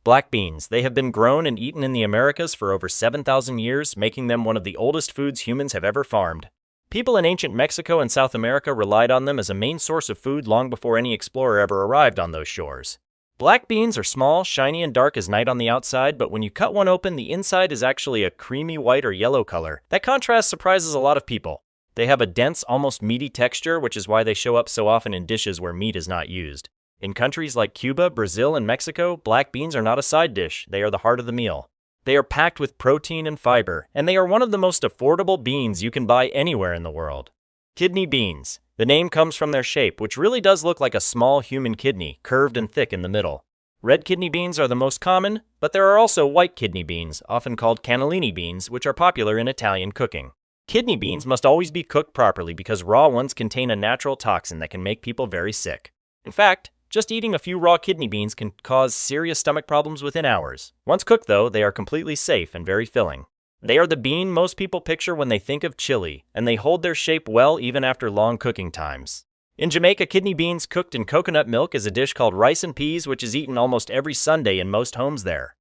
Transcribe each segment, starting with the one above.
Black beans. They have been grown and eaten in the Americas for over 7,000 years, making them one of the oldest foods humans have ever farmed. People in ancient Mexico and South America relied on them as a main source of food long before any explorer ever arrived on those shores. Black beans are small, shiny, and dark as night on the outside, but when you cut one open, the inside is actually a creamy white or yellow color. That contrast surprises a lot of people. They have a dense, almost meaty texture, which is why they show up so often in dishes where meat is not used. In countries like Cuba, Brazil, and Mexico, black beans are not a side dish, they are the heart of the meal. They are packed with protein and fiber, and they are one of the most affordable beans you can buy anywhere in the world. Kidney beans. The name comes from their shape, which really does look like a small human kidney, curved and thick in the middle. Red kidney beans are the most common, but there are also white kidney beans, often called cannellini beans, which are popular in Italian cooking. Kidney beans must always be cooked properly because raw ones contain a natural toxin that can make people very sick. In fact, just eating a few raw kidney beans can cause serious stomach problems within hours. Once cooked, though, they are completely safe and very filling. They are the bean most people picture when they think of chili, and they hold their shape well even after long cooking times. In Jamaica, kidney beans cooked in coconut milk is a dish called rice and peas, which is eaten almost every Sunday in most homes there.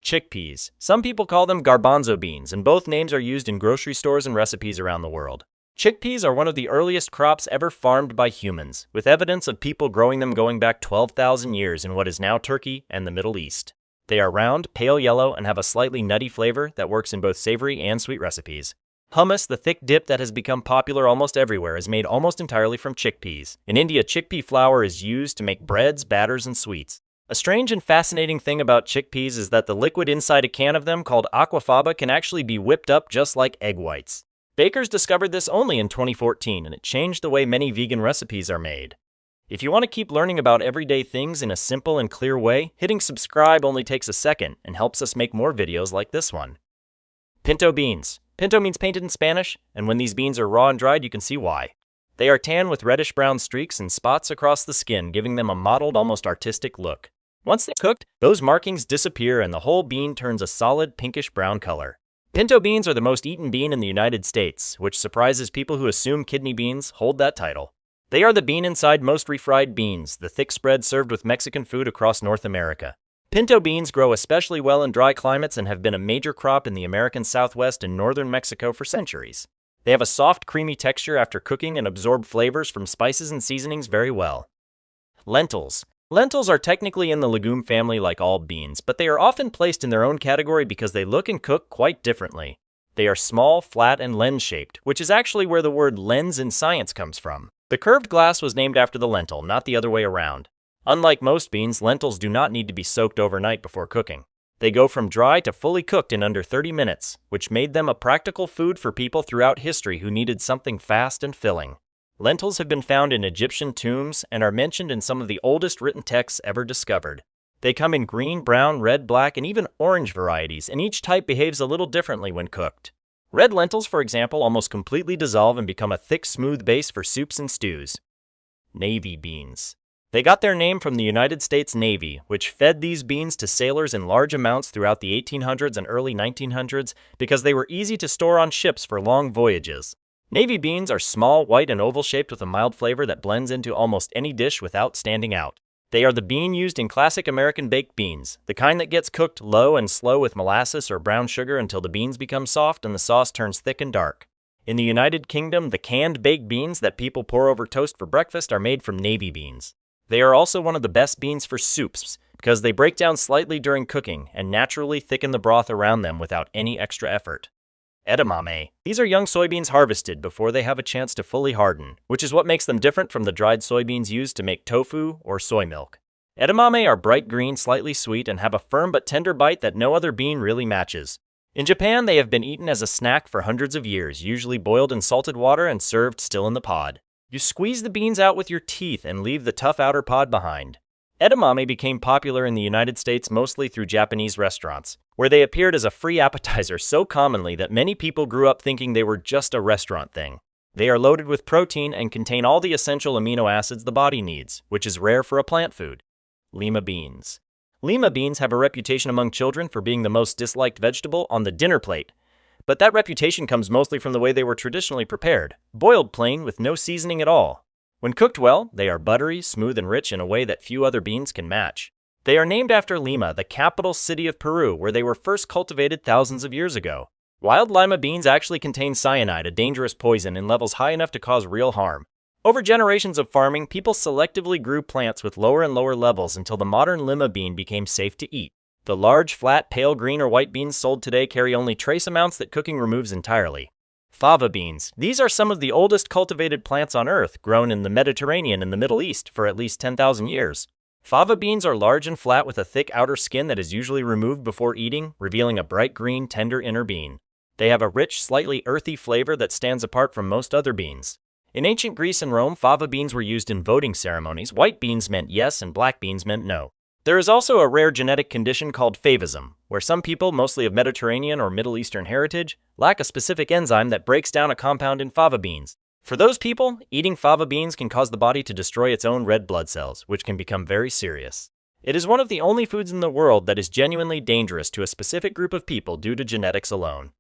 Chickpeas. Some people call them garbanzo beans, and both names are used in grocery stores and recipes around the world. Chickpeas are one of the earliest crops ever farmed by humans, with evidence of people growing them going back 12,000 years in what is now Turkey and the Middle East. They are round, pale yellow, and have a slightly nutty flavor that works in both savory and sweet recipes. Hummus, the thick dip that has become popular almost everywhere, is made almost entirely from chickpeas. In India, chickpea flour is used to make breads, batters, and sweets. A strange and fascinating thing about chickpeas is that the liquid inside a can of them, called aquafaba, can actually be whipped up just like egg whites. Bakers discovered this only in 2014, and it changed the way many vegan recipes are made. If you want to keep learning about everyday things in a simple and clear way, hitting subscribe only takes a second and helps us make more videos like this one. Pinto beans. Pinto means painted in Spanish, and when these beans are raw and dried, you can see why. They are tan with reddish-brown streaks and spots across the skin, giving them a mottled, almost artistic look. Once they're cooked, those markings disappear and the whole bean turns a solid pinkish-brown color. Pinto beans are the most eaten bean in the United States, which surprises people who assume kidney beans hold that title. They are the bean inside most refried beans, the thick spread served with Mexican food across North America. Pinto beans grow especially well in dry climates and have been a major crop in the American Southwest and northern Mexico for centuries. They have a soft, creamy texture after cooking and absorb flavors from spices and seasonings very well. Lentils. Lentils are technically in the legume family like all beans, but they are often placed in their own category because they look and cook quite differently. They are small, flat, and lens-shaped, which is actually where the word lens in science comes from. The curved glass was named after the lentil, not the other way around. Unlike most beans, lentils do not need to be soaked overnight before cooking. They go from dry to fully cooked in under 30 minutes, which made them a practical food for people throughout history who needed something fast and filling. Lentils have been found in Egyptian tombs and are mentioned in some of the oldest written texts ever discovered. They come in green, brown, red, black, and even orange varieties, and each type behaves a little differently when cooked. Red lentils, for example, almost completely dissolve and become a thick, smooth base for soups and stews. Navy beans. They got their name from the United States Navy, which fed these beans to sailors in large amounts throughout the 1800s and early 1900s because they were easy to store on ships for long voyages. Navy beans are small, white, and oval-shaped with a mild flavor that blends into almost any dish without standing out. They are the bean used in classic American baked beans, the kind that gets cooked low and slow with molasses or brown sugar until the beans become soft and the sauce turns thick and dark. In the United Kingdom, the canned baked beans that people pour over toast for breakfast are made from navy beans. They are also one of the best beans for soups because they break down slightly during cooking and naturally thicken the broth around them without any extra effort. Edamame. These are young soybeans harvested before they have a chance to fully harden, which is what makes them different from the dried soybeans used to make tofu or soy milk. Edamame are bright green, slightly sweet, and have a firm but tender bite that no other bean really matches. In Japan, they have been eaten as a snack for hundreds of years, usually boiled in salted water and served still in the pod. You squeeze the beans out with your teeth and leave the tough outer pod behind. Edamame became popular in the United States mostly through Japanese restaurants, where they appeared as a free appetizer so commonly that many people grew up thinking they were just a restaurant thing. They are loaded with protein and contain all the essential amino acids the body needs, which is rare for a plant food. Lima beans. Lima beans have a reputation among children for being the most disliked vegetable on the dinner plate, but that reputation comes mostly from the way they were traditionally prepared, boiled plain with no seasoning at all. When cooked well, they are buttery, smooth, and rich in a way that few other beans can match. They are named after Lima, the capital city of Peru, where they were first cultivated thousands of years ago. Wild Lima beans actually contain cyanide, a dangerous poison, in levels high enough to cause real harm. Over generations of farming, people selectively grew plants with lower and lower levels until the modern Lima bean became safe to eat. The large, flat, pale green or white beans sold today carry only trace amounts that cooking removes entirely. Fava beans. These are some of the oldest cultivated plants on Earth, grown in the Mediterranean and the Middle East for at least 10,000 years. Fava beans are large and flat with a thick outer skin that is usually removed before eating, revealing a bright green, tender inner bean. They have a rich, slightly earthy flavor that stands apart from most other beans. In ancient Greece and Rome, fava beans were used in voting ceremonies. White beans meant yes and black beans meant no. There is also a rare genetic condition called favism, where some people, mostly of Mediterranean or Middle Eastern heritage, lack a specific enzyme that breaks down a compound in fava beans. For those people, eating fava beans can cause the body to destroy its own red blood cells, which can become very serious. It is one of the only foods in the world that is genuinely dangerous to a specific group of people due to genetics alone.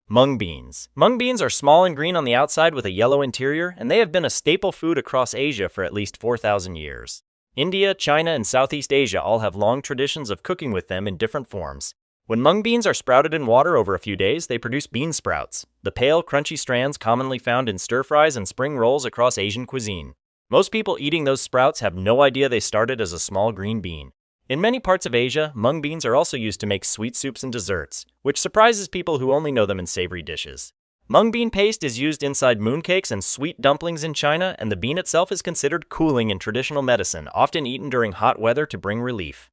Mung beans. Mung beans are small and green on the outside with a yellow interior, and they have been a staple food across Asia for at least 4,000 years. India, China, and Southeast Asia all have long traditions of cooking with them in different forms. When mung beans are sprouted in water over a few days, they produce bean sprouts, the pale, crunchy strands commonly found in stir-fries and spring rolls across Asian cuisine. Most people eating those sprouts have no idea they started as a small green bean. In many parts of Asia, mung beans are also used to make sweet soups and desserts, which surprises people who only know them in savory dishes. Mung bean paste is used inside mooncakes and sweet dumplings in China, and the bean itself is considered cooling in traditional medicine, often eaten during hot weather to bring relief.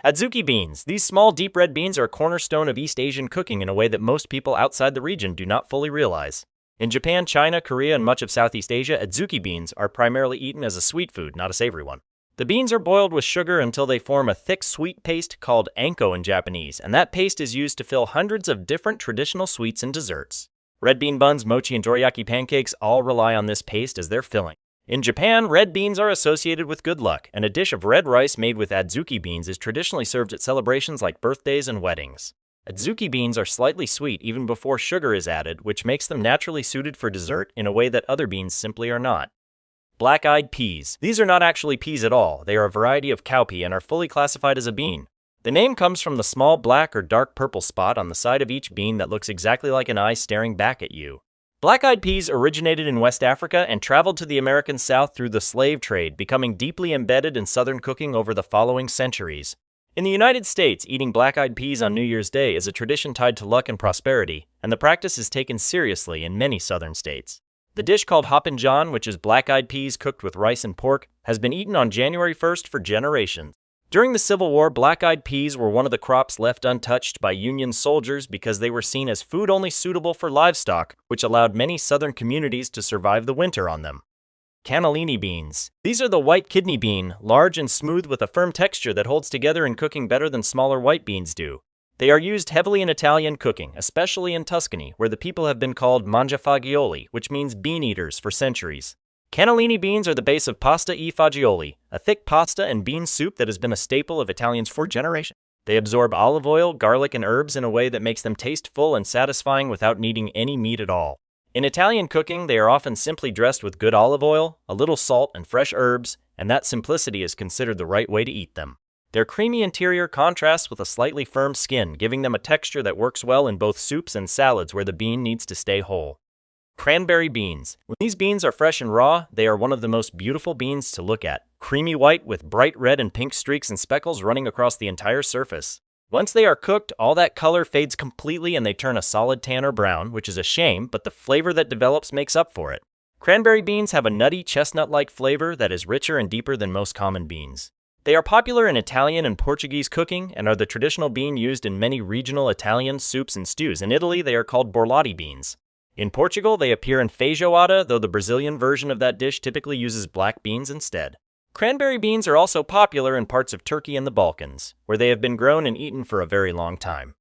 Adzuki beans. These small, deep red beans are a cornerstone of East Asian cooking in a way that most people outside the region do not fully realize. In Japan, China, Korea, and much of Southeast Asia, Adzuki beans are primarily eaten as a sweet food, not a savory one. The beans are boiled with sugar until they form a thick, sweet paste called anko in Japanese, and that paste is used to fill hundreds of different traditional sweets and desserts. Red bean buns, mochi, and dorayaki pancakes all rely on this paste as their filling. In Japan, red beans are associated with good luck, and a dish of red rice made with Adzuki beans is traditionally served at celebrations like birthdays and weddings. Adzuki beans are slightly sweet even before sugar is added, which makes them naturally suited for dessert in a way that other beans simply are not. Black-eyed peas. These are not actually peas at all. They are a variety of cowpea and are fully classified as a bean. The name comes from the small black or dark purple spot on the side of each bean that looks exactly like an eye staring back at you. Black-eyed peas originated in West Africa and traveled to the American South through the slave trade, becoming deeply embedded in Southern cooking over the following centuries. In the United States, eating black-eyed peas on New Year's Day is a tradition tied to luck and prosperity, and the practice is taken seriously in many Southern states. The dish called Hoppin' John, which is black-eyed peas cooked with rice and pork, has been eaten on January 1st for generations. During the Civil War, black-eyed peas were one of the crops left untouched by Union soldiers because they were seen as food only suitable for livestock, which allowed many Southern communities to survive the winter on them. Cannellini beans. These are the white kidney bean, large and smooth with a firm texture that holds together in cooking better than smaller white beans do. They are used heavily in Italian cooking, especially in Tuscany, where the people have been called mangiafagioli, which means bean eaters, for centuries. Cannellini beans are the base of pasta e fagioli, a thick pasta and bean soup that has been a staple of Italians for generations. They absorb olive oil, garlic, and herbs in a way that makes them taste full and satisfying without needing any meat at all. In Italian cooking, they are often simply dressed with good olive oil, a little salt, and fresh herbs, and that simplicity is considered the right way to eat them. Their creamy interior contrasts with a slightly firm skin, giving them a texture that works well in both soups and salads where the bean needs to stay whole. Cranberry beans. When these beans are fresh and raw, they are one of the most beautiful beans to look at. Creamy white with bright red and pink streaks and speckles running across the entire surface. Once they are cooked, all that color fades completely and they turn a solid tan or brown, which is a shame, but the flavor that develops makes up for it. Cranberry beans have a nutty, chestnut-like flavor that is richer and deeper than most common beans. They are popular in Italian and Portuguese cooking and are the traditional bean used in many regional Italian soups and stews. In Italy, they are called borlotti beans. In Portugal, they appear in feijoada, though the Brazilian version of that dish typically uses black beans instead. Cranberry beans are also popular in parts of Turkey and the Balkans, where they have been grown and eaten for a very long time.